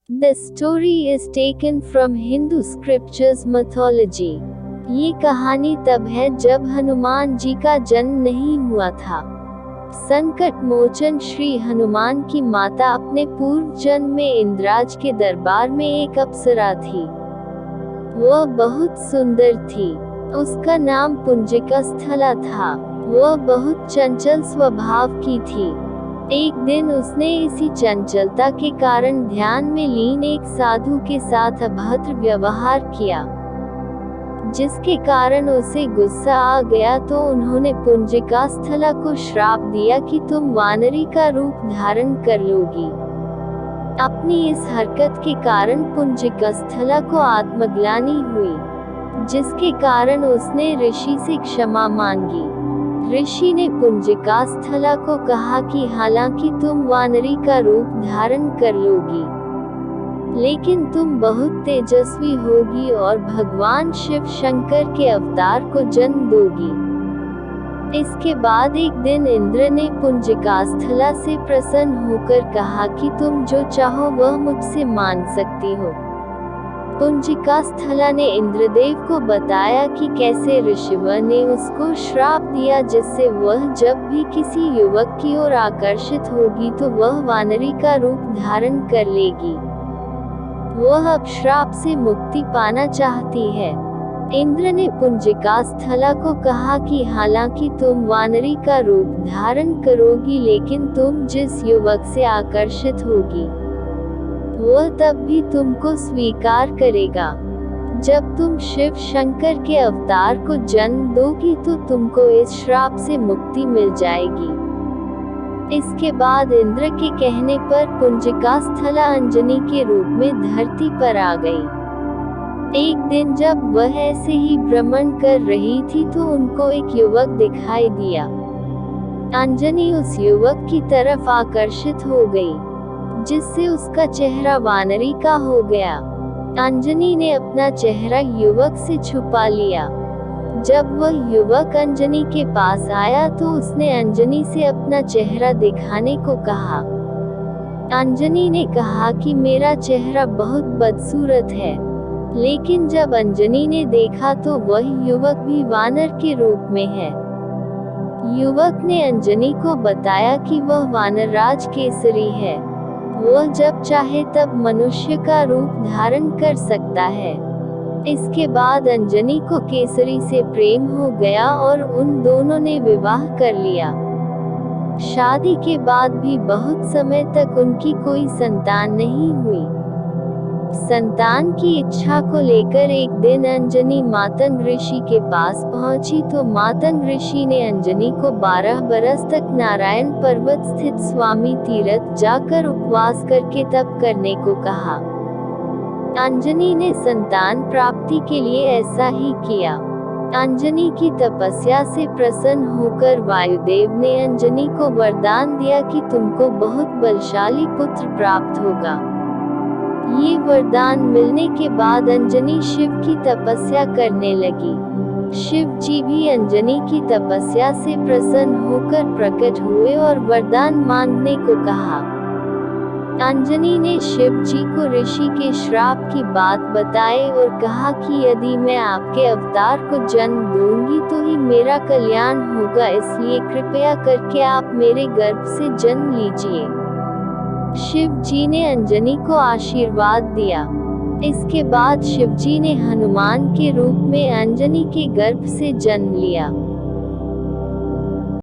The story is taken from Hindu scriptures mythology. ये कहानी तब है जब हनुमान जी का जन्म नहीं हुआ था। संकट मोचन श्री हनुमान की माता अपने पूर्व जन्म में इंद्राज के दरबार में एक अप्सरा थी। वह बहुत सुंदर थी। उसका नाम पुंजिका स्थला था। वह बहुत चंचल स्वभाव की थी। एक दिन उसने इसी चंचलता के कारण ध्यान में लीन एक साधु के साथ अभद्र व्यवहार किया, जिसके कारण उसे गुस्सा आ गया। तो उन्होंने पुंजिका स्थला को श्राप दिया कि तुम वानरी का रूप धारण कर लोगी। अपनी इस हरकत के कारण पुंजिका स्थला को आत्मग्लानि हुई, जिसके कारण उसने ऋषि से क्षमा मांगी। ऋषि ने पुंजिका स्थला को कहा कि हालांकि तुम वानरी का रूप धारण कर लोगी, लेकिन तुम बहुत तेजस्वी होगी और भगवान शिव शंकर के अवतार को जन्म दोगी। इसके बाद एक दिन इंद्र ने पुंजिका स्थला से प्रसन्न होकर कहा कि तुम जो चाहो वह मुझसे मांग सकती हो। पुंजिका स्थला ने इंद्रदेव को बताया कि कैसे ऋषिवर ने उसको श्राप दिया, जिससे वह जब भी किसी युवक की ओर आकर्षित होगी तो वह वानरी का रूप धारण कर लेगी। वह अब श्राप से मुक्ति पाना चाहती है। इंद्र ने पुंजिका स्थला को कहा कि हालांकि तुम वानरी का रूप धारण करोगी, लेकिन तुम जिस युवक से आकर्षित होगी वह तब भी तुमको स्वीकार करेगा। जब तुम शिव शंकर के अवतार को जन्म दोगी तो तुमको इस श्राप से मुक्ति मिल जाएगी। इसके बाद इंद्र के कहने पर पुंजिका स्थला अंजनी के रूप में धरती पर आ गई। एक दिन जब वह ऐसे ही भ्रमण कर रही थी तो उनको एक युवक दिखाई दिया। अंजनी उस युवक की तरफ आकर्षित हो गई, जिससे उसका चेहरा वानरी का हो गया। अंजनी ने अपना चेहरा युवक से छुपा लिया। जब वह युवक अंजनी के पास आया तो उसने अंजनी से अपना चेहरा दिखाने को कहा। अंजनी ने कहा कि मेरा चेहरा बहुत बदसूरत है, लेकिन जब अंजनी ने देखा तो वह युवक भी वानर के रूप में है। युवक ने अंजनी को बताया कि वह वानरराज केसरी है। वह जब चाहे तब मनुष्य का रूप धारण कर सकता है। इसके बाद अंजनी को केसरी से प्रेम हो गया और उन दोनों ने विवाह कर लिया। शादी के बाद भी बहुत समय तक उनकी कोई संतान नहीं हुई। संतान की इच्छा को लेकर एक दिन अंजनी मातंग ऋषि के पास पहुंची तो मातंग ऋषि ने अंजनी को 12 बरस तक नारायण पर्वत स्थित स्वामी तीर्थ जाकर उपवास करके तप करने को कहा। अंजनी ने संतान प्राप्ति के लिए ऐसा ही किया। अंजनी की तपस्या से प्रसन्न होकर वायुदेव ने अंजनी को वरदान दिया कि तुमको बहुत बलशाली पुत्र प्राप्त होगा। ये वरदान मिलने के बाद अंजनी शिव की तपस्या करने लगी। शिव जी भी अंजनी की तपस्या से प्रसन्न होकर प्रकट हुए और वरदान मांगने को कहा। अंजनी ने शिव जी को ऋषि के श्राप की बात बताई और कहा कि यदि मैं आपके अवतार को जन्म दूंगी तो ही मेरा कल्याण होगा, इसलिए कृपया करके आप मेरे गर्भ से जन्म लीजिए। शिव जी ने अंजनी को आशीर्वाद दिया। इसके बाद शिव जी ने हनुमान के रूप में अंजनी के गर्भ से जन्म लिया।